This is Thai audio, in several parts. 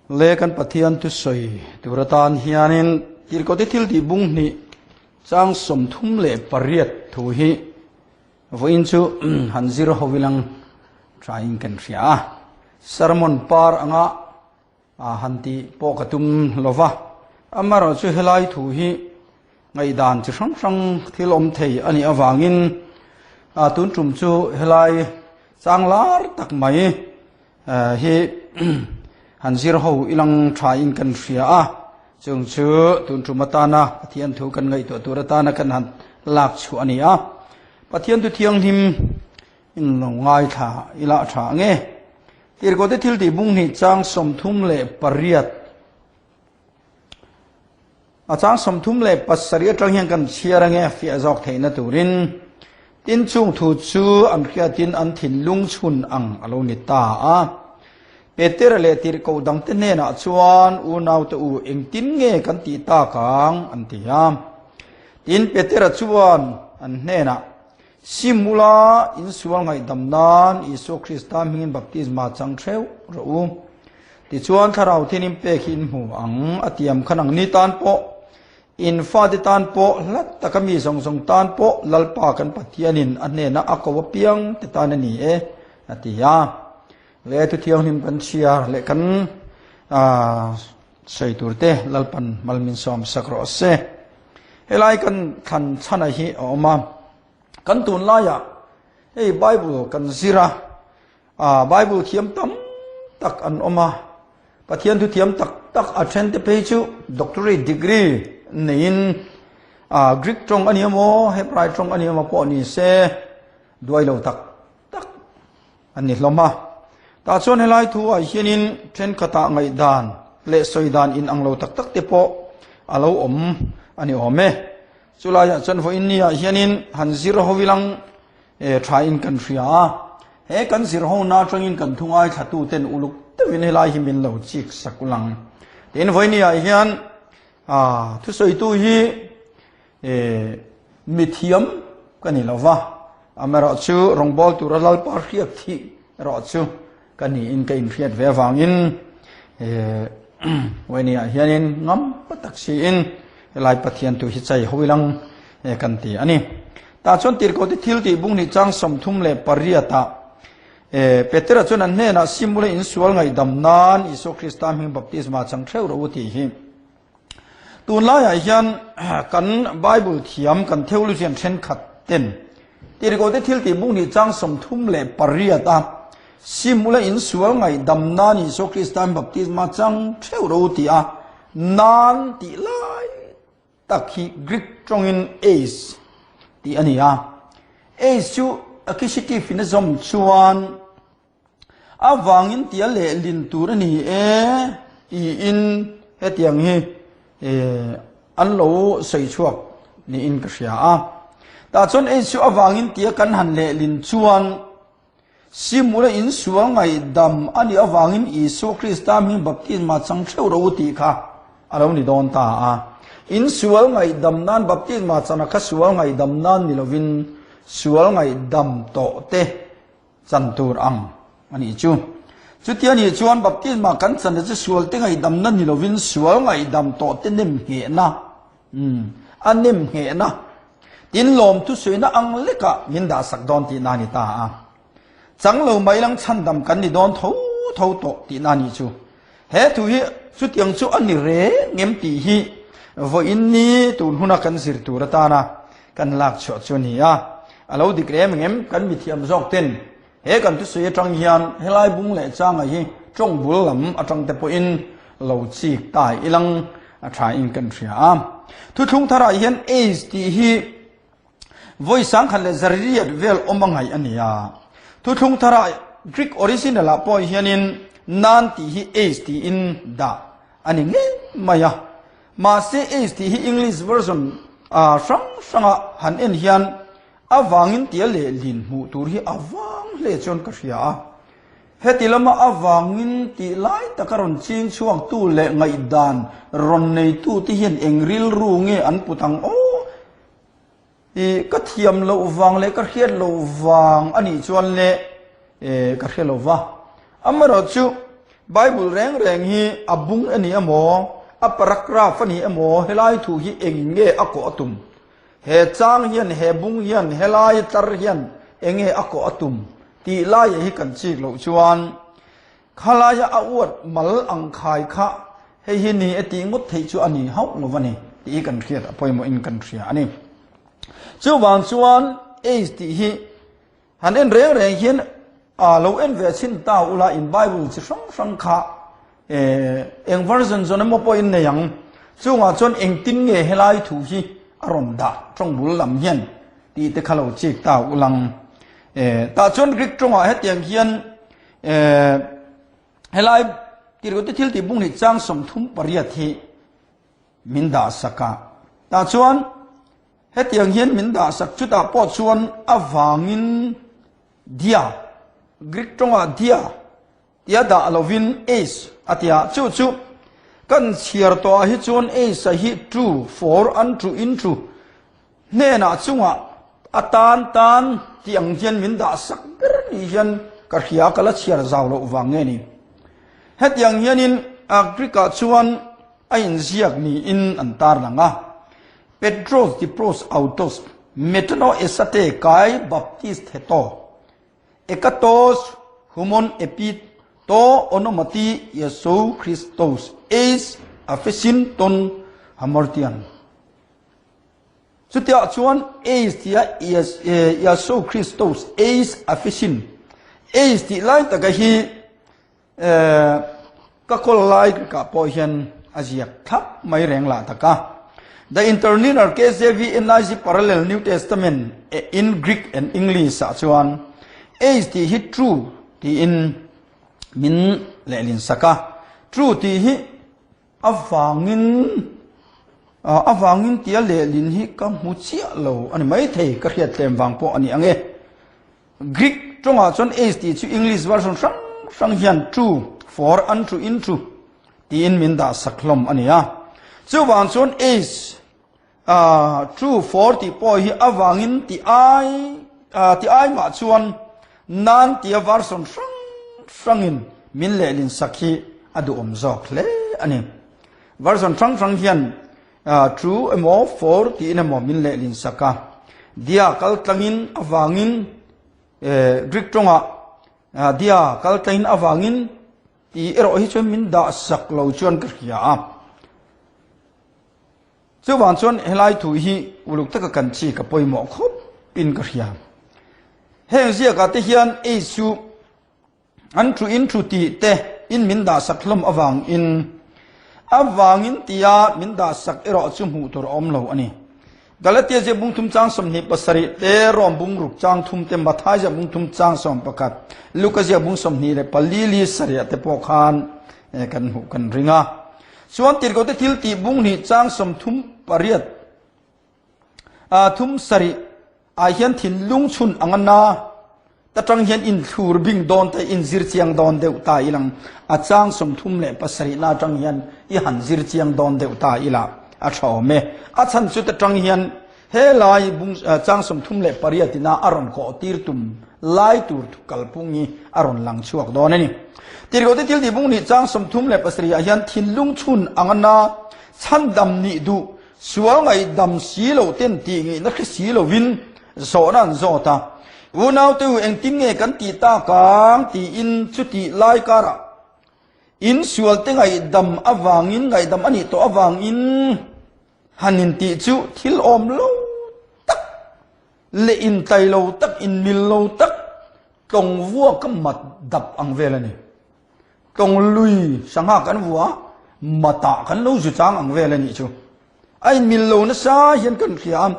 le kan pathian tu soi turatan hianin tirkoti thil ti bung ni chang som thum le pariat thu hi voin chu hanzir howilang trying kan ria sermon par anga hanti pokatum lova amaro chu helai thu hi ngai dan chi sang sang thil om thei ani awangin tun tum chu helai changlar tak mai hi hanzir ho ilang trying kan ria chung chu tun tumatana pathian thu kan ngai to turatana kan han lak chu ania pathian tu thiang him in lo ngai tha ila tha nge tirko te thil ti bung ni chang som thum le pariat chang som thum le pasari atang hian kan chiara nge fi azok theina turin tin chung thu chu am khia tin an thin lung chhun ang alo ni ta a Peter le tirko dang te ne na chuan u nau te u eng tin nge kan ti ta kang an ti yam tin Peter chuan an ne na simula in sual ngai damnan Isu Krista mingin baptisma chang theu ro ti chuan tharau thinim pe khin mu ang atiam khanang ni tan po in fa de tan po lat takami song song tan po lalpa kan pathianin an ne na akawa piang te tan ani e atia le tu thiang nim kan chia le kan sei turte lalpan malmin som sakro se helai kan than chana hi oma kan tun la ya ei bible kan zira bible thiam tam tak an oma pathian tu thiam tak tak attend te pe chu doctorate degree nein greek trong ani mo hebrai trong ani mo po ni se duai lo tak tak ani hloma ta chon helai thu ai hianin then khata ngai dan le soidan in anglo tak tak te po alo om ani ome chulaya chan vo in nia hianin hanzir howilang try in kan ria he kan zir ho na tangin kan thungai thatu ten uluk te win helai himin lo chik sakulang ten vo nia hian thu soi tu hi mithiam kani lova amara chu rongbol tu ralal par khiak thi ro chu kani in ka in fiat ve wangin wania hianin ngam pataksi in lai pathian tu hi chai howilang kan ti ani ta chon tirko ti thil ti bung ni chang som thum le pariata petra chon an ne na simule in sual ngai damnan Isu Krista hing baptisma chang theu ro ti hi tun la ya hian kan bible thiam kan theologian then khat ten tirko ti thil ti bung ni chang som thum le pariata simula in sual ngai damnan Isu Krista baptisma chang theu ro ti a nan ti lai takhi Greek trong in ace ti ania ace chu akishiti finazom chuan awangin tia le lin tur ani i in hetiang hi an lo sei chuak ni in kria a ta chon ace chu awangin tia kan han le lin chuan simula in sual ngai dam ani awangin Isu Krista mi baptisma chang theu ro ti kha alo ni don ta a in sual ngai dam nan baptisma chana kha sual ngai dam nan ni lovin sual ngai dam to te chantur ang ani chu chutiani chuan baptisma kan chan de sual te ngai dam nan ni lovin sual ngai dam to te nem he na anem he na tin lom tu suina ang leka min da sak don ti nani ta a chang lo mai lang chan dam kan ni don tho tho to ti nani chu he tu hi chutiang chu ani re ngem ti hi vo inni tun huna kan sir turatana kan lak cho chunia alo dikrem ngem kan mi thiam jok ten he kan tu sui tang hian helai bung le chang a hi trong bul lam atang te po in lo chi tai ilang a tha in kan thria thu thung thara hian ace ti hi voi sang khan le zariyat vel omangai ania thu thung thara Greek original a po hianin nan ti hi ace ti in da ani nge maya ma se ace ti hi English version sang han en hian awangin tia le lin mu tur hi awang le chon ka ria hetilama awangin ti lai takaron ching chuang tu le ngai dan ron nei tu ti hian engril ru nge an putang o i ka thiam lo wang le ka khiat lo wang ani chuan le ka khelo wa amaro chu Bible reng hi abung ani amo a paragraph ani amo helai thu hi enge ako atum he chang hian he bung hian helai tar hian enge ako atum ti lai hi kan chi lo chuan khalaya awat mal ang khai kha he hi ni ati ngot thei chu ani hau lo wani ti kan khiat apoimo in kan thria ani chu wang chuan is ti hi han en reng hian a lo en ve chin ta ula in Bible chi sang kha eng version zon mo po in ne yang chu nga chon eng tin nge helai thu hi aron da trong bul lam hian ti te khalo chi ta ulang ta chon Greek trong a het yang hian helai TIRHKOHTE thil ti bung ni chang som thum pariat hi minda saka ta chuan het yang hian minda sak chu ta po chuan awangin dia Greek tonga dia da alovin ace atia chu kan chiar to hi chuan ace hi true for untrue into ne na chunga tan tiang hian minda sak ber ni hian ka khia kala chiar zaw lo wange ni het yang hian in Agrika chuan a in ziak ni in antar langa Petros dipros autos metano esate kai baptist heto ekatos humon epit to onomati Yesu Christos is afesin ton hamartian sutia chuan is tia Yesu Christos is afesin is ti lai ta hi ka kol lai ka po hian aziak thap mai reng la ta ka the interlinear KJV parallel New Testament in Greek and English sa chuan is ti hi true ti in min lelin saka true ti hi awangin tia lelin hi ka mu chia lo ani mai thei ka khiat tlem wang po ani ange Greek tonga chon is ti chu English version sang hian true for untrue into ti in min da saklom ani a chu wang chon is true for ti po hi awangin ti ai ma chuan nan tia version sangin min lelin sakhi adu omzok le ani version sang hian true emo for ti in emo min lelin saka dia kaltangin awangin Greek tonga dia kaltangin awangin ti ero hi chon min da sak lo chuan ka khia chu wan chuan helai thu hi uluk taka kan chi ka poimo khop pin ka khia heng zia ka te hian isu untrue into ti te in min da sak hlom awangin tia min da sak ero chu mu tur om lo ani Galatia je bung thum chang som ni pasari te rom bung ruk chang thum te mathai je bung thum chang som pakat Lucas je bung som ni le palili sari te pokhan kan hu kan ringa chuan TIRHKOHTE thil ti bung ni chang som thum pariat thum sari a hian thin lung chun angana ta tang hian in thur bing don te in zir chiang don deu ta ilang a chang som thum le pasari na tang hian I han zir chiang don deu ta ila a thawme a chan chu ta tang hian he lai bung chang som thum le pariatina aron ko tir tum lai tur kalpungi aron lang chuak don ani TIRHKOHTE thil ti bung ni chang som thum le pasari a hian thin lung chun angana chan dam ni du sual ngai dam si lo ten ti ngi na si lo win zo nan zo ta unau tu eng ting nge kan ti ta kang ti in chu ti lai kara in sual te ngai dam awangin ngai dam ani to awangin hanin ti chu thil om lo tak le in tai lo tak in mil lo tak tong vua ka mat dap ang velani tong lui sangha kan vua mata kan lo zu chang ang velani chu ai mil lo na sa hian kan khiam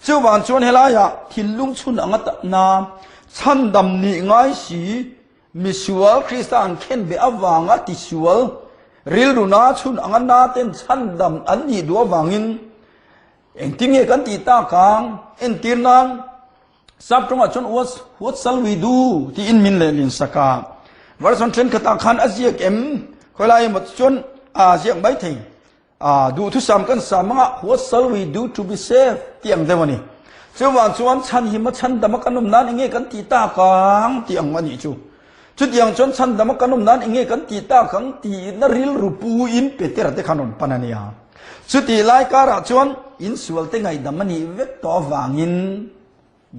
chu wan chuan helaya thilung chun anga na chan dam ni ngai si misual Christian khen be awanga ti sual ril runa chun anga na ten chan dam an ni do wangin eng tinge kan ti ta kang en tirnan sap tonga chon what shall we do ti in min le lin saka version tren khata khan aziak em kholai mat chon a ziak bai thei du thu sam kan samanga what shall we do to be safe tiang dewani chuan chuan chan hi ma chan dama kanum nan nge kan ti ta kang tiang mani chu จุดยังจนฉันดำกันนมนั้นเองกันตีตาขังตีนริลรูปูอินเปเตระเตขนมปนันยาจุดที่ไล่การะจวนอินสวลเตงไงดำมันนี่เวกตัววางิน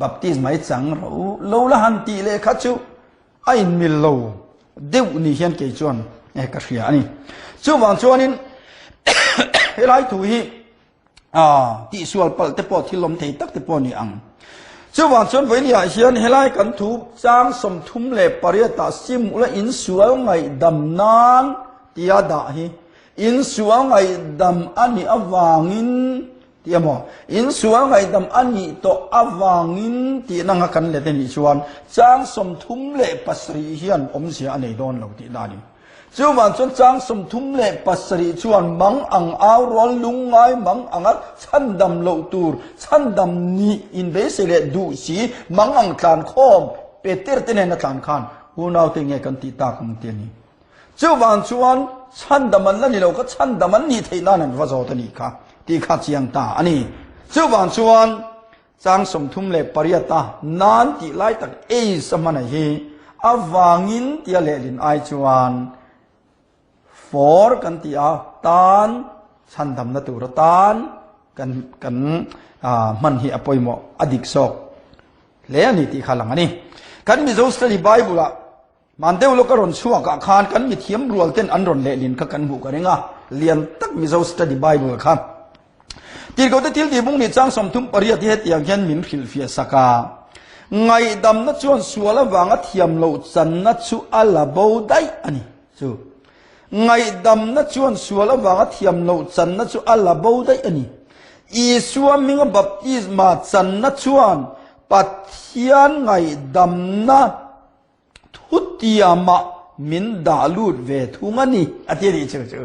บัพติสมัยจังเราโลละหันตีเลขัดจูไอ้มิลโลเดี๋ยวนี่เห็นเกจวนกระเสียนี่จูวางจวนนินเฮลัยถุยที่สวลเปิดเตปอที่ลมเทตักเตปอนี่อังจูวางจวนไว้เนี่ยเฮียนเฮลัยกันถูกจางสมทุมเล็บปริยตาซิมอุลอินสวลไงดำนานที่ยาดาฮีอินสวลไงดำอันนี้อวางินที่มออินสวลไงดำอันนี้ตัวอวางินที่นั่งกันเลเดนิชวนจางสมทุมเล็บปัสรีเฮียนอมเสียอันนี้โดนเราที่ด้านนี้จูวันจนจางสมทุมเล็บปัสรีชวนมังอังอารอนลุงไงมังอังฉันดำโลตูร์ฉันดำนี่อินเบสเลดูสีมังอังคลานคอมเปเตอร์เตเนนักลานคานหูนาวเตงเงกันติตาของเตียนี่จูวันชวนฉันดำมันนั่นนี่เราก็ฉันดำมันนี่เทน่านั่นว่าจะตัวนี้ค่ะที่ข้าเชียงตาอันนี้จูวันชวนจางสมทุมเล็บปริยตานานที่ไล่ตักสมันเฮอวางินที่เลลินไอชวนfor กันที่ตานฉันทำนัตุรตานกันมันที่อภัยหมออดิกโซเลี้ยนี่ที่ข้าหลังนี่กันมีโจสตีไบเบิลละมันเดวลูกกระรอนชัวกับขานกันมีเทียมรัวเต้นอันรอนเลลินกันบุกันเองเรียนตักมีโจสตีไบเบิลครับที่เขาได้ทิลที่บุ้งนี่จ้างสมทุมปริยัติเหตุอย่างเช่นมินฟิลฟิสกาไงดำนัดชวนสัวละวางเทียมโลจันนัดชัวอัลลาบูได้อันนี้จูไงดำนัดชวนสัวละวางเทียมโลจันนัดชัวอัลลาบูได้อันนี้อีสัวมิงบัพติสมาจันนัดชวนปัทยานไงดำนัดทุติยามะมินดาลูดเวทุงันนี่อันนี้เชื่อ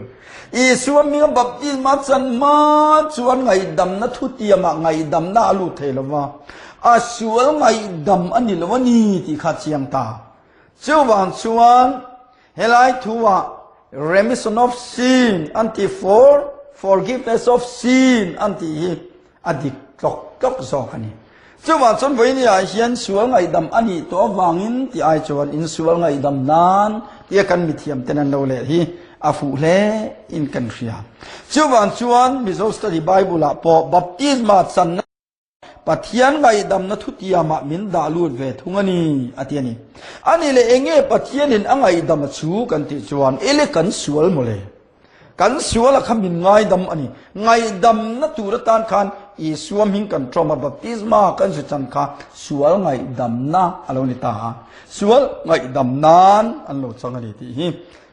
อีส่วนมีบัพติศมาจันมาส่วนไงดำนัทุติยามะไงดำนาลูดเทลวะส่วนไงดำอันนี้ละวันนี้ที่ข้าเชียงตาส่วนเฮลัยทัว remission of sin อันที่ forgiveness of sin อันที่อดีตกสองอันนี้ส่วนจนวันนี้เห็นส่วนไงดำอันนี้ตัววางินที่ไอจวนอินส่วนไงดำนานที่กันมีเทียมเต็นนันโดเลที่อาฟูเลอินกันเสียส่วนมิโซสตดีไบเบิลพอบัพติสมาสันปัทยันไงดำนัทุติยามะมินดาลูดเวทุงอันนี้อันนี้อันนี้เลยเองปัทยันินอังไงดำชูกันที่ส่วนเอเลกันสวลโมเลกันสวลคำมินไงดำอันนี้ไงดำนัตุรตานขันอีสวมหิงกันทรมาบัพติสมากันสุจันคาสวลไงดำนาอโลนิตาสวลไงดำนานอันโลสังกัดที่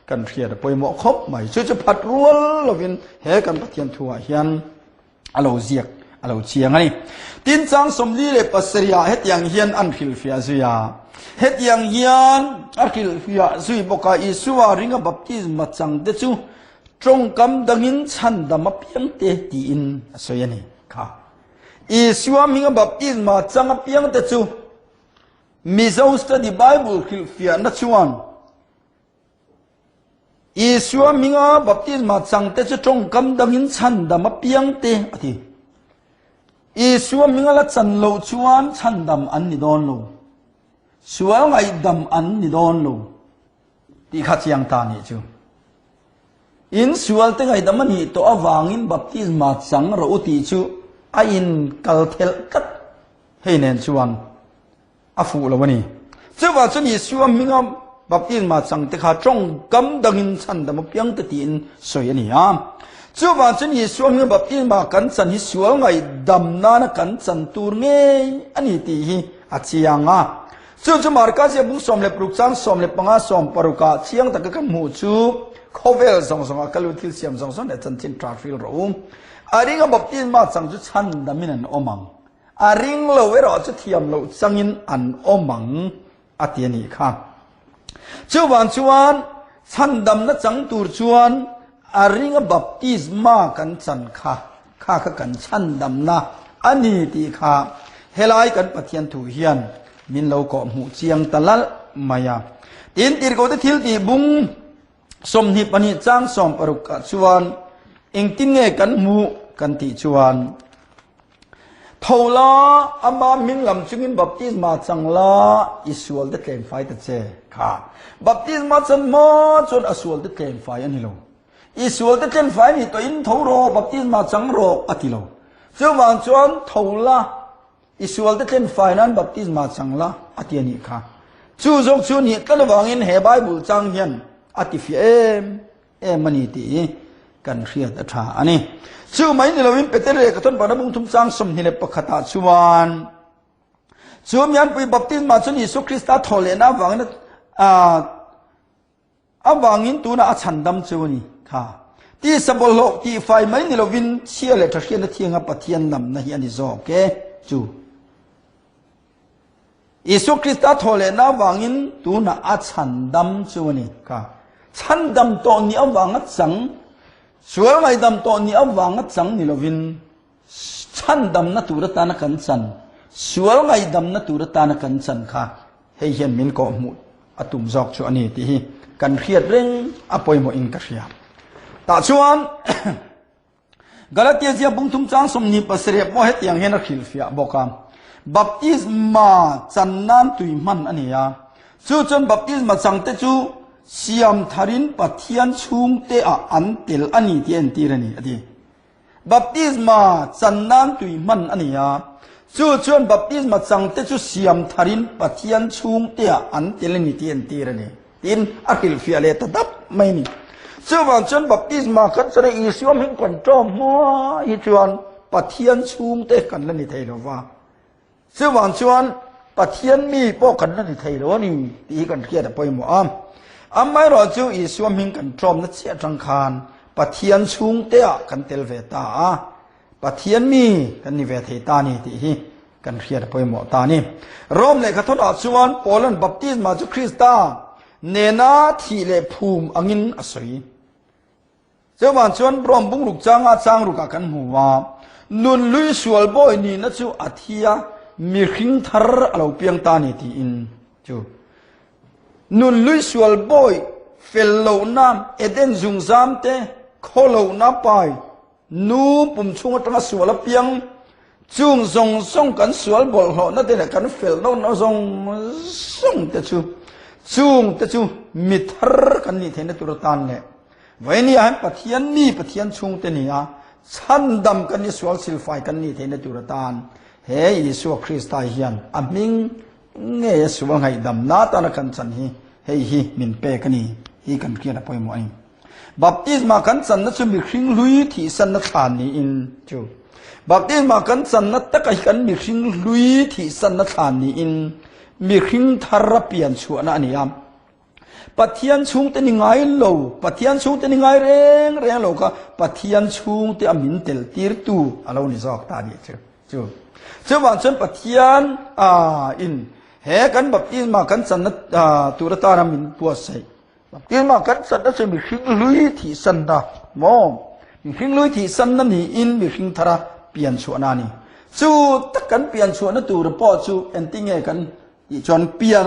กันเทียดไปหมอคบใหม่ช่วยจะพัดรัวเราเป็นเฮกันปะเทียนทัวเฮียนอโลเซียกอโลเชียงนี่ตินจังสมลีเลปัสริยาเฮตยังเฮียนอันคิลฟิอาซุยาเฮตยังเฮียนอันคิลฟิอาซุยบอกว่าอิสุวาริงบัพติสมาจังเดจูตรงกำดังอินฉันดำมาเพียงเตตีอินสุยนี่ค่ะอิสุวามิงบัพติสมาจังเพียงเตจูมิซาสตดีไบเบิลคิลฟิอานัชวันอีสัวมิงาบัพติสมาจังเตจะจงกำดังอินฉันดำมาเพียงเตอธิอีสัวมิงาละจันโลชวนฉันดำอันนิดอนโลสัวไงดำอันนิดอนโลที่ข้าเชียงตานี่จูอินสัวเตไงดำมันนี่ตัวอวางอินบัพติสมาจังเราอุติจูอินกัลเทลกัดให้เน้นชวนอาฟูละวันนี้เจ้าว่าจะอีสัวมิงาบัพติสมาจังเตข้าจงกำดังอินฉันดำมาเพียงเตตีนสวยนี่เจ้าว่าจะอีสัวมิงาบัพติสมากันฉันฮิสัวไงดำนานะกันฉันตูร์เงยอันนี้ตีฮีอาเชียงเจ้าจะมาร์กาเสียบุษมเล็บปลุกจังสมเล็บปังอาสมปรุกาเชียงตะกันหมู่จูโคเวลสองกัลุทิลเสียมสองเนี่ยจันทินทราฟิลรูมอาริงบัพติสมาจังจุฉันดำมินันอมังอาริงเราเวรอจะเทียมเราจังอินอันอมังอาเตียนี่ค่ะชวนฉันดำนัดจังตูร์ชวนอาริงบัพติสมากันฉันข้ากันฉันดำนะอันนี้ที่ข้าเฮลัยกันปะเทียนถูเฮียนมินเราเกาะหูเชียงตะลัลมายาตีนตีร์ก็ได้ทิลตีบุงสมหิปนิจังสมปรุกชวนเองตินเงกันหมูกันติชวน เท่าละอามามิงลำจุงินบัพติศมาจังละอิสวลได้เกณฑ์ไฟตัดเจค่ะบัพติศมาจังมาจนอิสวลได้เกณฑ์ไฟอันนี้โลอิสวลได้เกณฑ์ไฟนี่ตัวอินเท่าโรบัพติศมาจังโรอติโลเจ้าวันจวนเท่าละอิสวลได้เกณฑ์ไฟนั้นบัพติศมาจังละอตินี้ค่ะจู่จงจู่นี้ก็ระวังอินเฮบายบุลจังเฮียนอติฟิมันนี่ตีกันเรียดอัฐาอันนี้ชื่อไม่นี่เราวินเปเตเรกต้นปนบุงทุมสังสมนิเลปขตาชวนชื่อมีอันไปบัพติศมาจนยิสุคริสต์ทอเลนะวังนั้นวังอินตัวน่ะฉันดำชวนี่ค่ะที่สบโลกที่ไฟไม่นี่เราวินเชื่อเลยทัศน์ที่งาปะเทียนนำนะฮีอันนี้จบเกจู่ยิสุคริสต์ทอเลนะวังอินตัวน่ะฉันดำชวนี่ค่ะฉันดำตัวนี้วังจังส่วนไอ้ดำตัวนี้วังจังนี่เราวินฉันดำนัตุรตานักันจันส่วนไอ้ดำนัตุรตานักันจันค่ะให้เห็นมินก็มุดอตุมจอกชวนนี้ที่กันเพียรเร่งอภัยโมอินกัชยาแต่ชวนกาลเทียเสียบุ้งทุ่มจังสมนิปเสรีโมเหตุยังเห็นนักขิลฟิอาบอกกันบัพติศมาจันนันตุยมันอันนี้จู่จนบัพติศมาจังเตจู่เสียมทารินปะเทียนชุงเตออันเตลอันนี้ที่อันตีระนี่อดีบัพติศมาจันนันตุยมันอันนี้จู่จนบัพติศมาจังเตจู่เสียมทารินปะเทียนชุงเตออันเตลนี่ที่อันตีระนี่ทินอักิลฟิอาเลตดับไม่นี่จู่วันจนบัพติศมากันจะได้อิสวามิงกันจอมหัวอิจวนปะเทียนชุงเตกันละนี่ไทยเราว่าจู่วันจวนปะเทียนมีพวกกันละนี่ไทยเรานี่ที่กันเกียรติไปหมดอาไม่รอจู่อิสวามิงกันจอมนัดเสียจังคานปะเทียนชุงเตะกันเตลเวตาปะเทียนมีกันนิเวศตานี่ที่กันเรียดไปหมดตานี่รวมเลยขทนอาชวนโปแลนด์บัพติศมาจุคริสตาเนนาทีเลภูมิอังินอสรีเจ้าวันชวนรวมบุ้งลูกจ้างอาจางลูกกันหัวนุนลุยสวลบ่อยนี่นัดจู่อาทิยามีขิงทาร์เราเพียงตานี่ที่อินจู่นุนลุยสวลบ่อยเฟลโลน้ำเอเดนจุงซามเตโคโลน้ำไปนูปุ่มช่วงตั้งสวลเพียงจุงส่งกันสวลบ่อยหัวนั่นเองกันเฟลโลน้ำส่งแต่จู่จุงแต่จู่มิทร์กันนี่เทนตุรตันเนี่ยวันนี้ปะเทียนมีปะเทียนชุงเตนี่ฉันดำกันนี่สวลสิลไฟกันนี่เทนตุรตันเฮ้ยสุคริสต์ไฮียนอามิงเงี้ยสวงให้ดำนาตานักันสันฮีมินเปกันนี่ฮีกันเกียรติไปหมดเองบัพติศมากันสันนัดจะมีคริงลุยที่สันนัดฐานนี้อินจูบัพติศมากันสันนัดตะกันกันมีคริงลุยที่สันนัดฐานนี้อินมีคริงทาร์เปียนชัวนั่นนี่ยามปะเทียนชุงเตนิงไงโลปะเทียนชุงเตนิงไงเร่งโลก็ปะเทียนชุงเตอมินเตลตีร์ตูอะไรนี่จอกตาดีจูเจ้าวันฉันปะเทียนอินเฮกันบัพติศมากันสันนัดตุรตานามินปัวใส่บัพติศมากันสันนัดจะมีขิงลุยที่สันดาโมมีขิงลุยที่สันนั่นนี่อินมีขิงทาระเปลี่ยนชัวนานี่จู่ตักกันเปลี่ยนชัวนั่นตุรปอจู่เอ็นติงเอกันอีจวนเปลี่ยน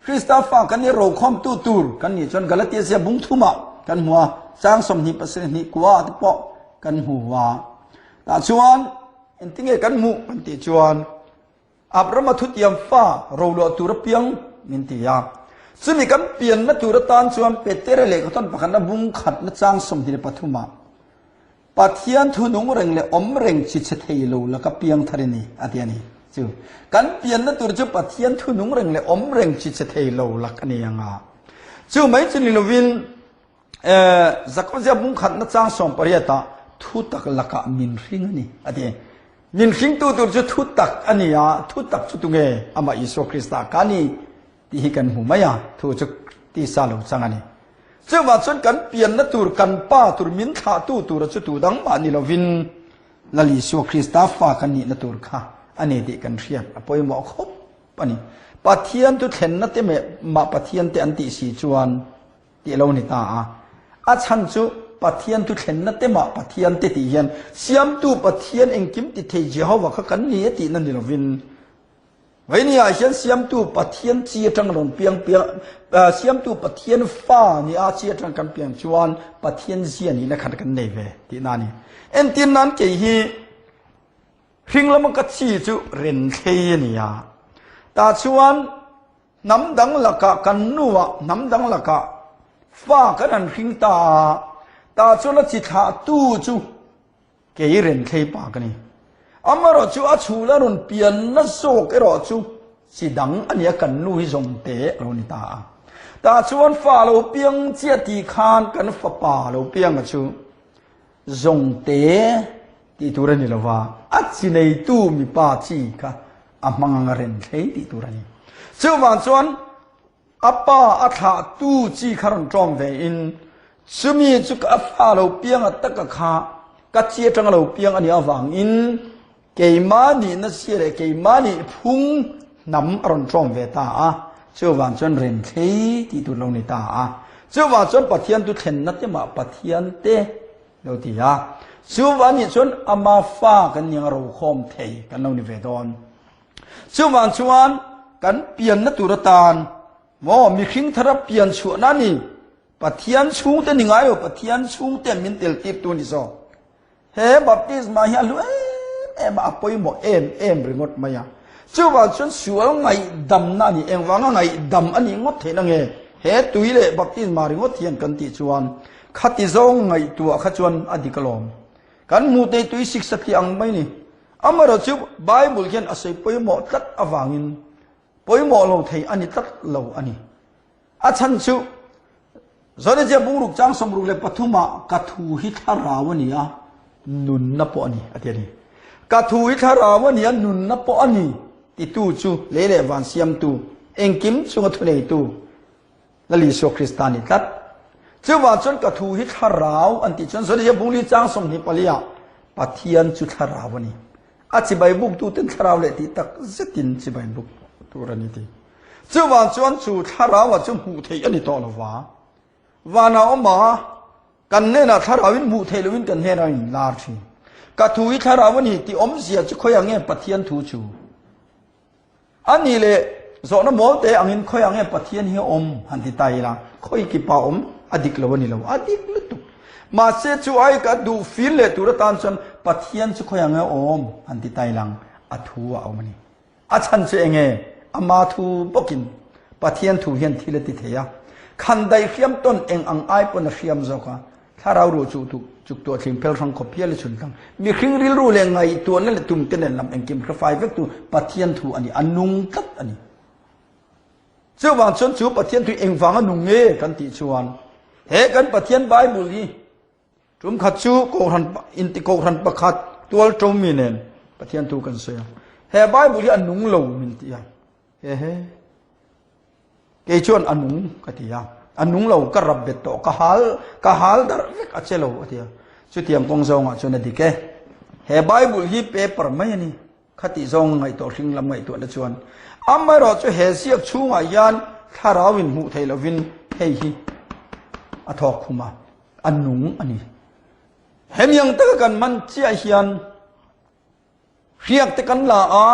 คริสต์ฟ้ากันนี่โรคอมตูร์กันนี่จวนกาลเทียเสียบุ้งทุ่มกันหัวจางสมนิปเสนิกว่าที่ปอกันหัวแต่ชวนเอ็นติงเอกันมุกันติชวนอับรามาทุติยมฟ้าเราหลอตุรเปียงมินติยาซึ่งมีการเปลี่ยนนัตุรตานชวนเปเตเรเลกต้นปะกันนับุ้งขัดนัจางสมนิปทุมาปัทยันทุนุงเร่งเลอมเร่งจิตเทยโลแล้วก็เปียงทารินีอาทิตย์นี้จู่การเปลี่ยนนัตุรจุปัทยันทุนุงเร่งเลอมเร่งจิตเทยโลลักอันนี้ยังจู่ไม่จุลินวินจักรวาลบุ้งขัดนัจางสมปริยตาทุตักลักมินริงนี่อาทิตย์มินสิงตัวจะทุตักอันนี้ทุตักชุดงเงอามาอิสุคริสต์กันนี่ที่กันหูไม่ทุจุที่สาลุสังอันนี้เจ้าว่าส่วนกันเปลี่ยนนัตุรกันป้าตุรมินขาตัวจะตัวดังมานี่เราวินลลิสุคริสต์ฟ้ากันนี่นัตุรค่ะอันนี้ที่กันเรียบพอยหมอครบอันนี้ปัทยันตุเห็นนัตเตเมมาปัทยันเตอันติสีจวนที่เรานี่ตาอาชันจุปัทยันตุเห็นนัตเตมาปัทยันเตติยันเสียมตูปัทยันเองกิมติเทจิฮาวะขันนี้ตินั่นนี่เราวินวันนี้เสียมเสียมตูปัทยันเจียจังหลงเปียงเสียมตูปัทยันฟ้านี่เจียจังกันเปียงจวนปัทยันเสียนี่นักขันกันเนเวตินั่นนี่เอ็นตินนั้นเกี่ยค พิงละมันก็ชี้จุเรินเทียนี่ยตาชวนน้ำดังละกะกันนัวน้ำดังละกะฟ้ากันนันพิงตาชวนละจิตหาตู้จุเกยเรินเทียปากันนี่อามาเราจูอาชูละรุนเปลี่ยนนัสโซกเราจูสิดังอันนี้กันนุยจงเตะเรานี่ตาชวนฟ้าเราเปียงเจียตีคานกันฟ้าป่าเราเปียงกันจูจงเตะที่ตัวนี้ละว่าอัจฉินัยตู้มีป้าจีค่ะอามังเรินเทียที่ตัวนี้เจ้าวันชวนอาป้าอาถาตู้จีคารันจอมเวอินสมีจุกอาฟ้าเราเปียงอัตตะกะขากัจเจียจังเราเปียงอันนี้วังอินเกยมานีนั่นเสียเลยเกยมานีพุ่งนำอารมณ์จอมเวตาเจ้าวันชวนเรินเทียที่ตัวเรานี่เจ้าวันชวนปะเทียนตุเทนนัดมาปะเทียนเตเราที่ชูวันนี้ชวนอามาฟ้ากันยังเราคอมเทกันเรานิเวศอนชูวันชวนกันเปลี่ยนนัตุรตานว่ามีขิงทรับเปลี่ยนชวนนั่นนี่ปะเทียนชูเต็นยังไงปะเทียนชูเต็นมินเตลติบตัวนี้ซอเฮ้บัพติสมาเฮียลุมาปอยโมเอ็มริงดมาyaชูวันชวนชวนไงดำนั่นนี่เองว่าไงดำอันนี้งดเทนังเฮ้ตุยเลยบัพติสมาริงดเทียนกันติชวนขัดที่ซองไงตัวขัดชวนอดีตกลมกันมูเตตุยสิกสติอังไม่นี่อามาเราจูไบเบิลเขียนอาศัยปอยโมตัดอวังอินปอยโมเราเทอันนี้ตัดเราอันนี้อาชันจูตอนนี้จะบุรุษจ้างสมรุเลยปฐุมะกัทูฮิทาราวนียนุนนับปอนี่อะไรนี่กัทูฮิทาราวนียนุนนับปอนี่ติตูจูเล่ๆวันเสียมตูเองกิมสุงทุเนตูละลิโซคริสตานิตัดเจ้าว่าจนกัทูฮิทาราวอันที่จนตอนนี้จะบุรุษจ้างสมนิปลียปะเทียนจุทาราวนีอาจิบายบุกตูตินทาราวเลยที่ตักเสตินจิบายบุกตัวนี้ที่เจ้าว่าจนจุทาราวจนหูเทียนนี่ต่อละวานาอมากันเนน่ะทาราวินมูเทลวินกันเนน่ะลาทีกัทูวิทาราวันนี้ที่อมเสียจะคอยอย่างเงี้ยปะเทียนทูจูอันนี้เลยสอนโมเตอังอินคอยอย่างเงี้ยปะเทียนเฮียอมหันติตายละคอยกี่ป่าอมอดีกละวันนี้ละอดีกลุตุมาเสียจูไอ้กัดูฟิลเลยตุระตานชนปะเทียนจะคอยอย่างเงี้ยอมหันติตายลังอัทูเอามันนี่อาชันเชงเงี้ยอามาทูปกินปะเทียนทูเฮียนทีละติเทียขันใดเขียมต้นเองอังไอปนเขียมจอกถ้าเรารู้จุกตัวทิ้งเพลทางขบเพียรชุนทังมีครึ่งริรู้เรื่องไงตัวนั่นแหละตุ่มเต้นลำเองกิมกระไฟเวกตัวปะเทียนทูอันนี้อันนุงตัดอันนี้เจ้าวันชนจูปะเทียนทูเองฟังอันนุงเอกันติชวนเฮกันปะเทียนใบบุรีจุ่มขัดจูโกรันอินติโกรันประคัดตัวจมมีเนนปะเทียนทูกันเสียเฮใบบุรีอันนุงเหลวมินติยาเฮเกยชวนอันนุงกติยาอันนุงเราก็รับเบ็ดโตกะฮัลดาร์วิกอัจเจโลกติยาสุดที่ยังกงซองอ่ะชวนดิเกเฮไบเบิลฮีเปเปอร์ไม่นี่ขัดที่ซองไงตัวชิงลำไงตัวละชวนอาไม่รอจะเฮเสียกชูงอายันถ้าเราวินหูเทลวินเฮฮีอัทอกคุมาอันนุงอันนี้เห็นยังตะกันมันเจียเฮียนเรียกตะกันลาอา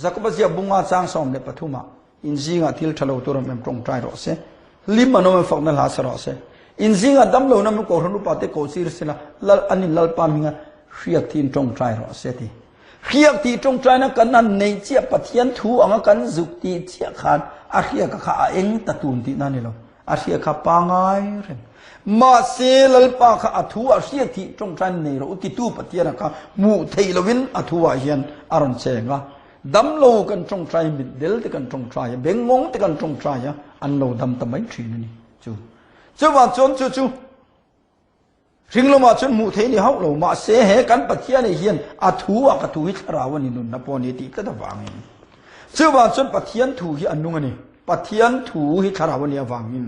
จักรพรรดิบุงอาจางสอมเลปฐุมาอินซิงาทิลทะเลตัวเราเป็นตรงใจรอเสลิมันเราเป็นฝักนั่นหาสรอเสอินซิงาดำเรานั้นมันก็รู้ป่าเตโกซีร์เสละอันนี้ลัลปามิงาเรียกที่ตรงใจรอเสทีเรียกที่ตรงใจนั้นกันนั้นในเจียปะเทียนทูอังกันจุกที่เจียขาดอาเรียกข้าเองตัดตุนที่นั่นนี่เราอาเรียกข้าปังไงเรื่องมาเซลัลปาข้าอัฐูอาเรียกที่ตรงใจนี่เราอุติตูปะเทียนข้ามูเทลวินอัฐูอาเฮียนอารมณ์เชงะดำโลกันตรงใจมิดเดลที่กันตรงใจเบงงงที่กันตรงใจอันโลดำทำไมทรีนี่จูว่าจนจูริงลงมาจนมูเทนี่เขาลงมาเสเหกันปะเทียนเฮียนอัฐูกถูฮิตราวันนี้นุนนับปอนีติก็จะวางอินจูว่าจนปะเทียนถูฮิอันนุ่งนี่ปะเทียนถูฮิตราวันนี้วางอิน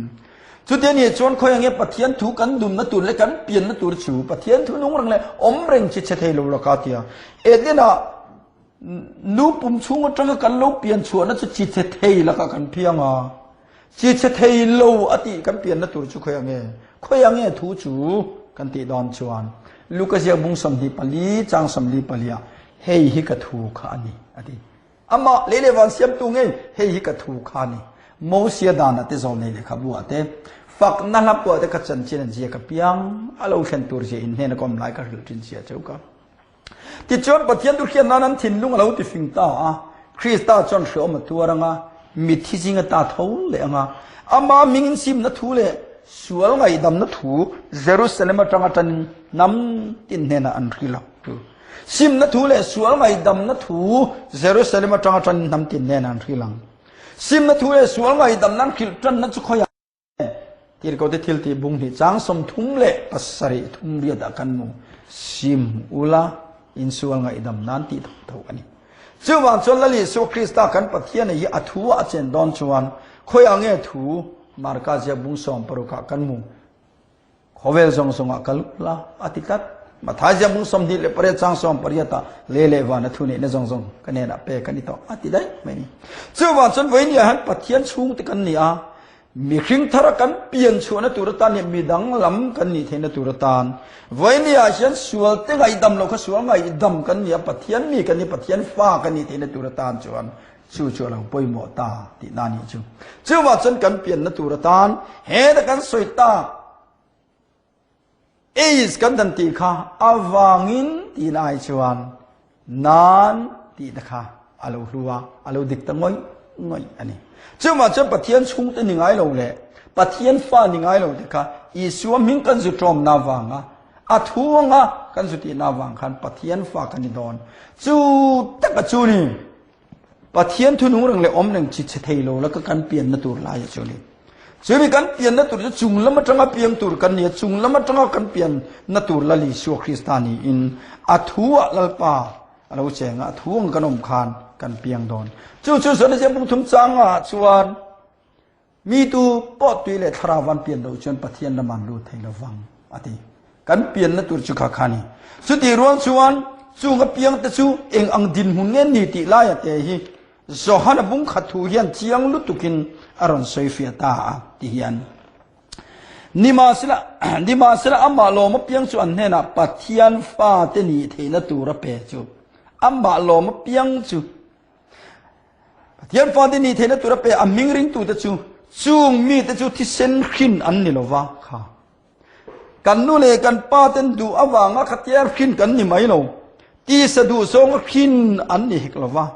จุดเดียวนี้จนคอยอย่างเงี้ยปะเทียนถูกันดุมนัตุนเลยกันเปลี่ยนนัตุนจูปะเทียนถูนุ่งรังเลยอมเร่งจิตเฉทโลละกาเตียเอ็ดเนี่ยนะนูปุ่มชุ่งจังกันลูกเปลี่ยนชวนนั่นจะจิตเทยแล้วก็กันเพียงจิตเทยโลอติกันเปลี่ยนนั่นตัวจุคอยอย่างเงี้ยทูจูกันติดอนชวนลูกก็จะบุงสมดีปลีจังสมดีปลีเฮฮิกทูขานี่อติอามาเลเลวันเสียมตุงเฮฮิกทูขานี่โมเสียดานะเตจอมเลขับบัวเตฝักนั่นลับบัวเตกัจจันเจนเจียกับเพียงอาลูเชนตัวเจอินเฮนก็มไลกับหลุดจินเสียเจ้าก็ ที่จนปะเทียนตุเขียนนั้นถิ่นลุงเราติฟิงตาคริสต์ตาจนเสือมาตัวรังมิที่จริงตาเท่าเลยอามามิงซิมนัทูเลยสวลไงดำนัทูเยรูซาเล็มจังจันน้ำตินเนน่ะอันริลาซิมนัทูเลยสวลไงดำนัทูเยรูซาเล็มจังจันน้ำตินเนน่ะอันริลังซิมนัทูเลยสวลไงดำนั้นคิดจันนัทสุขยาที่เราได้ทิลที่บุงที่จังสมทุ่งเละปัสสริทุ่งเรียดกันมูซิมอุลาอินสวลไงดำนั้นที่เท่ากันนี้จู่วันจนละลิสุคริสต์กันปะเทียนยี่อัฐวอาเจนดอนชวนคอยอังเงทูมารกาเจบุงสอมปรุกกันมูขเวลจงสงกัลละอธิกัดมาท้ายเจบุงสอมดีเลปเรจังสอมปริยตาเลวานทุนี่เนจงกันเนี่ยนะเปกันนี่ต่ออธิได้ไม่นี่จู่วันจนวันนี้ฮันปะเทียนชุ่งติกันนี่มีครึ่งทารักันเปลี่ยนชวนตุรตานเนี่ยมีดังลำกันนี่เทนตุรตานวันนี้ฉันสวลเตงไอดำเราก็สวลไอดำกันเนี่ยปะเทียนมีกันนี่ปะเทียนฟ้ากันนี่เทนตุรตานชวนจู่เราไปหมดตาที่นั่นนี่จู่ว่าฉันกันเปลี่ยนนตุรตานเฮดกันสวยตาเอสกันดันตีข้าอาวางินที่นายชวนนานที่นะคะอาลูรัวอาลูดิกตังงอยอันนี้จู่ว่าฉันปะเทียนชุ่งตัวหนึ่งไงเราเลยปะเทียนฟ้าหนึ่งไงเราเด็กค่ะอีสัวมิงกันสุดจอมนาวังอัฐวงกันสุดที่นาวังคันปะเทียนฟ้ากันนี่ดอนจู่ตะกจู่นี่ปะเทียนทุนหัวเรื่องเลยอมหนึ่งจิตเทโลแล้วก็การเปลี่ยนนตุลายจู่นี่จู่มีการเปลี่ยนนตุลจุงแล้วมันจะมาเปลี่ยนตุลกันเนี่ยจุงแล้วมันจะมากันเปลี่ยนนตุลลิสุคริสตานีอินอัฐวลลปาเราเจงอัฐวงกันอมคานกันเปลี่ยนดอนจู่ส่วนที่บุญทุมจังชวนมีตัวปอดตัวเล็กทราวันเปลี่ยนเราจนปะเทียนน้ำมันรูดให้เราฟังอธิกันเปลี่ยนนตุลจุกขานีสุดที่รวมชวนจู่กับเปลี่ยนแต่จู่เองอังดินหุ่นเงี้ยนี่ติลายแต่ฮีจฮันบุ้งขัดถูเฮียนเชียงลุตุกินอารอนเซฟียตาที่เฮียนนิมาสละอัมมาโลมเปียงส่วนเนี่ยนะปัทยันฟ้าเตนีเทนตูระเปจูอัมมาโลมเปียงจูปัทยันฟ้าเตนีเทนตูระเปอมิงริงตูเตจูจูงมีเตจูที่เซนขินอันนี่โลวะค่ะกันนู่นเลยกันป้าเต็นดูอวางขัดแย้งขินกันนี่ไหมโลที่สะดูทรงขินอันนี่เหกโลวะ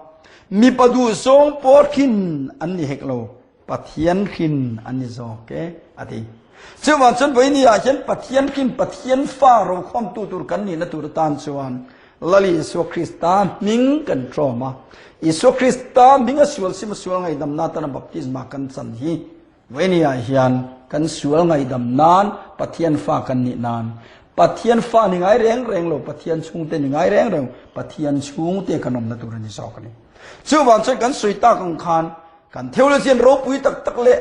มีปดูทรงปอดขินอันนี้เหกโลปัทยันขินอันนี้โอเคอธิซึ่งวันฉันไปนี่ฉันปัทยันขินปัทยันฟ้าเราความตุรกันนี่นะตุรตานชวนลลิสุคริสตานมิงกันทรมาอิสุคริสตานมิงสวลสิมสวลไงดำนาตันบัพติสมากันสันฮีวันนี้ฉันกันสวลไงดำนานปัทยันฟ้ากันนี่นานปัทยันฟ้านี่ไงแรงโลปัทยันชุงเตนี่ไงแรงปัทยันชุงเตกันนมนะตุรนี่สอกนี่จู่วันฉันกันสุยตากังคานกันเทวเลเซียนรบปุยตักเละ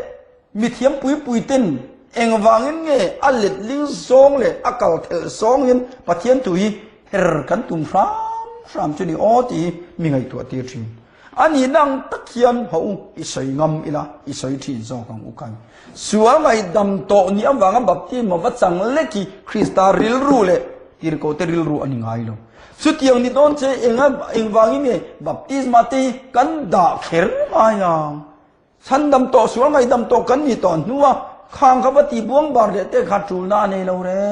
มีเทียมปุยเต้นเองวางเงินเงอเล็ดลิงซองเละอากาศเทลซองเงินปะเทียนตุยเฮรกันตุ่มฟรามจุนี่อ้อตีมีไงตัวตีจีอันนี้นั่งตะเคียนเขาอิสยงามอีละอิสยทีนซองของอุกันส่วนไงดำโตนี่อันวางแบบที่มาวัดสังเล็กคริสตาริลรูเละที่เราเตริลรูอันนี้ไงล่ะสุดyang ni don che eng wangi me baptisma te kan da kher ma yang san dam to suwa ngai dam to kan ni ton nuwa khang kha bati buang bar le te kha tu na ne lo re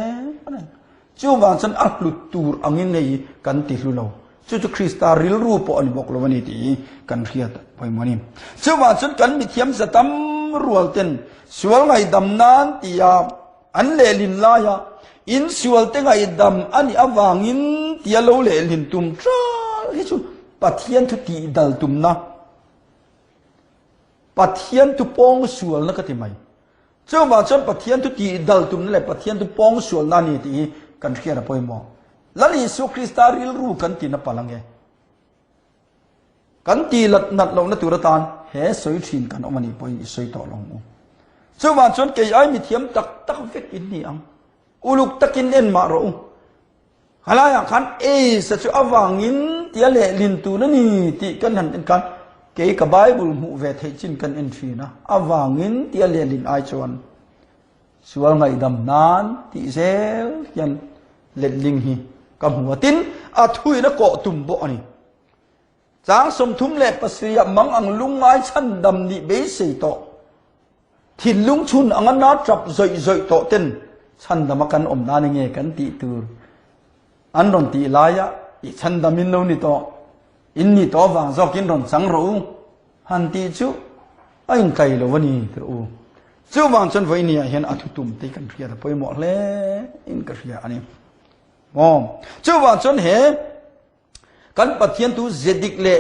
chu wang san a lut tur angin nei kan ti hlu lo chu krista ril ru po an bok lo mani ti kan riat pai mani chu wang san kan mi thiam sa tam rual ten suwa ngai dam nan ti ya an le lin la ya in sual te ngai dam ani awangin tia lo le lin tum tra hi chu pathian thu ti dal tum na pathian tu pong sual na ka ti mai chu ma chon pathian tu ti dal tum na le pathian tu pong sual na ni ti kan khia ra poi mo lali su krista ril ru kan ti na palange kan ti lat nat lo na turatan he soi thin kan omani poi soi to long chu ma chon ke ai mi thiam tak vek in ni ang uluk takin en ma ro halaya khan sa chu awangin tia le lin tu na ni ti kan han kan ke ka bible mu ve thei chin kan en thi na awangin tia le lin ai chuan sual ngai dam nan ti zel yan le ling hi ka huwa tin a thui na ko tum bo ani chang som thum le pasriya mang ang lungai chan dam ni be sei to thin lung chun ang na trap zoi to ten chan damakan om na ni nge kan ti tur an ron ti laya i chan damin lo ni to in ni to wang zo kin ron chang ro han ti chu anh kai lo wani tro chu wang chon voi ni hian athutum te kan ria da poi mo hle in ka ria ani mo chu wang chon he kan pathian tu zedik le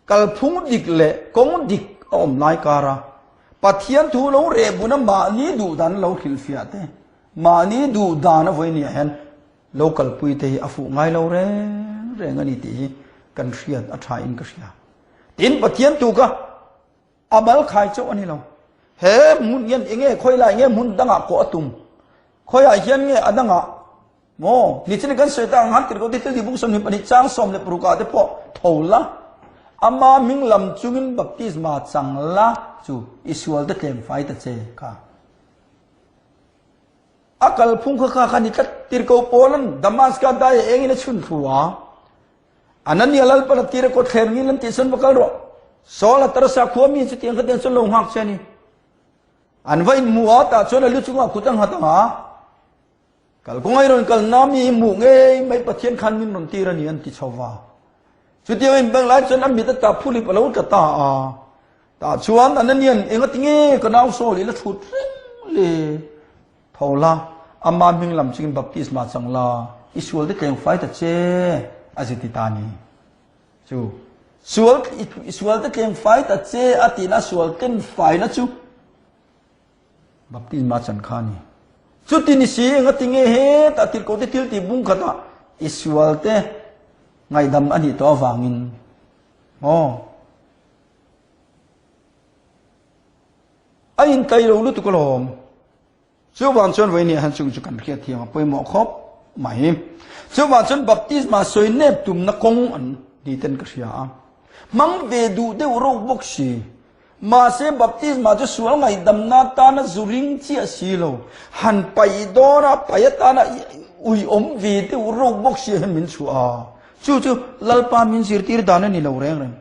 kal phung dik le kong dik om lai kara pathian thu lo re buna ma ni du dan lo khil fia te ma ni du dan a voi ni hen local pui te afu ngai lo re ngani ti kan riat a tha in ka ria tin pathian tu ka amal khai cho ani lo he mun yen enge khoi lai nge mun danga ko atum khoi a hian nge adanga mo ni chen kan se ta han tir ko ti ti bung som ni pani chang som le pruka te po thola ama minglam chungin baptisma changla chu isual te tlem fai ta che ka akal phung kha khani tat tir ko polan damaska dai engina chun thuwa anani alal pa tir ko thlem ni lam ti sun bakal ro sola tarasa khomi chu tiang khaten sun lo hak chani anvain muwa ta chona lu chunga khutang hatanga kal kongai ron kal nami mu nge mai pathian khan min ron ti rani an ti chowa chu tiang in bang lai chon ami ta phuli palo ka ta chuan ananian enga tinge kanau so le thut le thola ama minglam ching baptisma changla isual de teng fai ta che aziti tani chu sual te teng fai ta che atina sual ten fai na chu baptisma chan khani chu tin si nga tinge he ta til ko te til ti bung khata isual te ngai dam ani to wangin ain kai lo lu tu ko lom chu wan chon vai ni han chung chu kan khia thiam poi mo khop mai chu wan chon baptisma soi nep tum na kong an ni ten ka khia mang ve du de ro bok si ma se baptisma chu sual ngai dam na ta na zuring chi a si lo han pai do na pai ta na ui om ve de ro bok si han min chu a chu lalpa min sir tir da na ni lo reng reng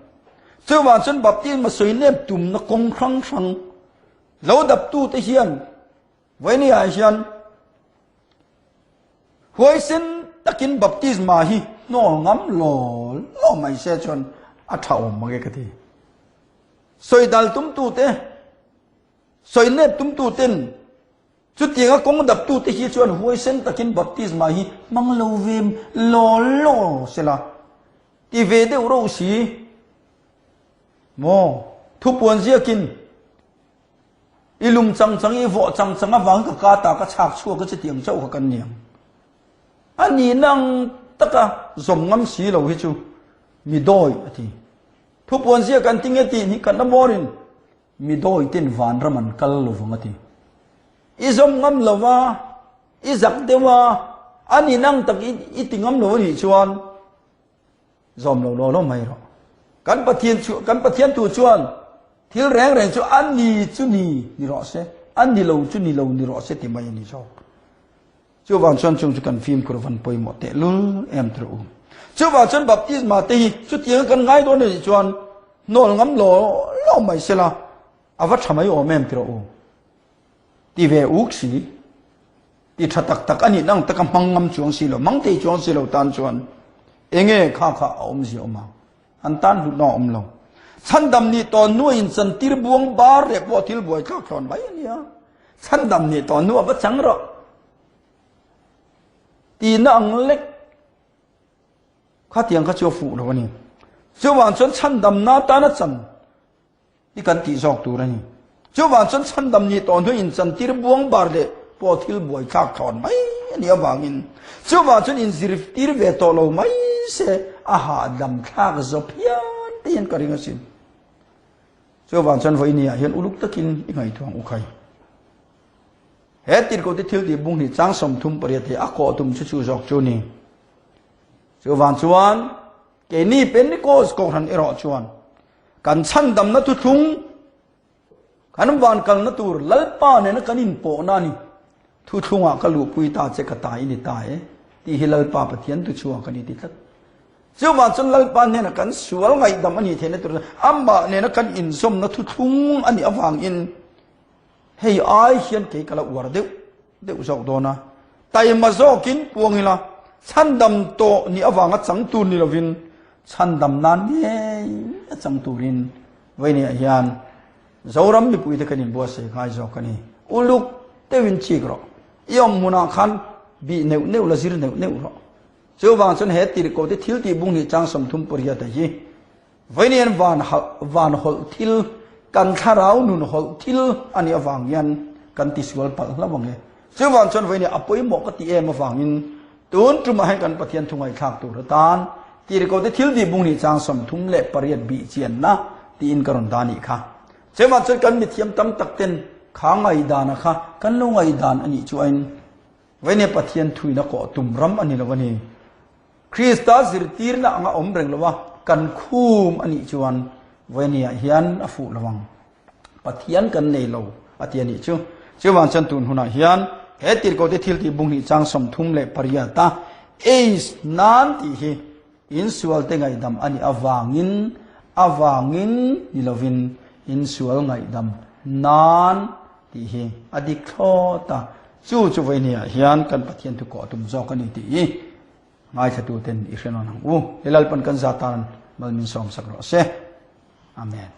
chu wan chon baptisma soi nep tum na kong khang khang lo dap tu te hian vai ni a hian huai sen takin baptisma hi no ngam lo mai se chon a thau ma ge ka thi soi dal tum tu te soi nep tum tu ten chu tianga kong dap tu te hi chon huai sen takin baptisma hi mang lo vem lo sela ti ve de ro si mo thu puan zia kin ilum chang i vo chang a wang ka ta ka chak chu ka chi tiang chau ka kan niang ani nang taka zom ngam si lo hi chu mi doi ati thu pon sia kan tinge ti ni kan morin mi doi tin van raman kal lo vang ati i zom ngam lova i zak dewa ani nang tak i tingam lo ni chuan zom lo mai ro kan pathian tu chuan thil reng chu ani chu ni ro se ani lo chu ni ro se ti mai ni so chu wan chon chung chu kan phim kur van poi mo te lul em tru chu wan chon baptisma te hi chu tiang kan ngai do ni chuan nol ngam lo mai se la awa thamai o mem tru ti ve uk si ti thatak ani nang taka mangam chuang si lo mang te chuang si lo tan chuan enge kha om si oma an tan hu no om lo chan dam ni to nuin chan tir buang bar re po thil boi ka khon mai ania chan dam ni to nu ba chang ro ti na ang lek kha tiang kha chu fu lo ni chu wan chon chan dam na ta na chan ni kan ti jok tu ra ni chu wan chon chan dam ni to nuin chan tir buang bar re po thil boi ka khon mai ania wangin chu wan chon in zir tir ve to lo mai se aha dam thak zo pia tian ka ringa sin so wan chan voi ni a hian uluk takin i ngai thuang u khai he tir ko ti thil ti bung ni chang som thum pariat he a ko tum chu jok chu ni so wan chuan ke ni Pentecostal ko han ero chuan kan chan dam na tu thung kan wan kal na tur lalpa ne na kanin po na ni thu thunga ka lu pui ta che ka ta ini ta e ti hilal pa pathian tu chuang ka ni ti tat chu ma chun lalpa ne na kan sual ngai dam ani the na tur amma ne na kan in som na thu thung ani awang in hei ai hian ke kala war de zau do na tai ma zo kin puang ila ชันดำโตนี่อวังจังตูนี่เราวินชันดำนั้นเนี่ยจังตูรินไว้เนี่ยยันเรารำมีปุยตะกันบัวเสกายจอกนี่อุลุกเตวินชีกรอยอมมุนาขันบีเนวละซิรเนวรอเจ้าบางส่วนเหตุที่โกติทิลที่บุญนี่จังสมทุมปริยัติยี่ไว้เนี่ยวันหอลทิลกันทาราวนุนหอลทิลอันนี้อวังยันกันติสวลปัลละวังเนี่ยเจ้าบางส่วนไว้เนี่ยอภัยหมกติเอมาฟังยินตุนจุมาให้กันปะเทียนทุ่งไอขักตุรตานที่โกติทิลที่บุญนี่จังสมทุมเละปริยัติบีเจียนนะที่อินกรณดานี่ค่ะเจ้าบางส่วนกันมีเทียมตั้มตักเต็นข้างไอดานะคะกันลงไอดานอันนี้ช่วยไว้เนี่ยปะเทียนทุยนักตุ่มรำอันนี้ละวันนี้คริสต์สิริตีร์นะอ่างอมเริงละวะกันคูมอันนี้ชวนไว้เนี่ยเฮียนอฟูระวังปะเทียนกันในเราปะเทียนนี่ชื่อวันฉันตุนหุนาเฮียนเหตุก็ได้ทิลที่บุญนี่จังสมทุมเลปริยาตาเอสนันที่เฮอินสวลเตงไอดำอันนี้อวังอินนี่ละวินอินสวลไงดำนันที่เฮอดีคลอตาจู่ไว้เนี่ยเฮียนกันปะเทียนทุกข์ตุ่มจอกันนี่ที่ง่ายจะดูเต็นอีกเรื่องนึงเดี๋ยวเราเป็นกันจัดการมันมีสองสักรอบเสียอาเมน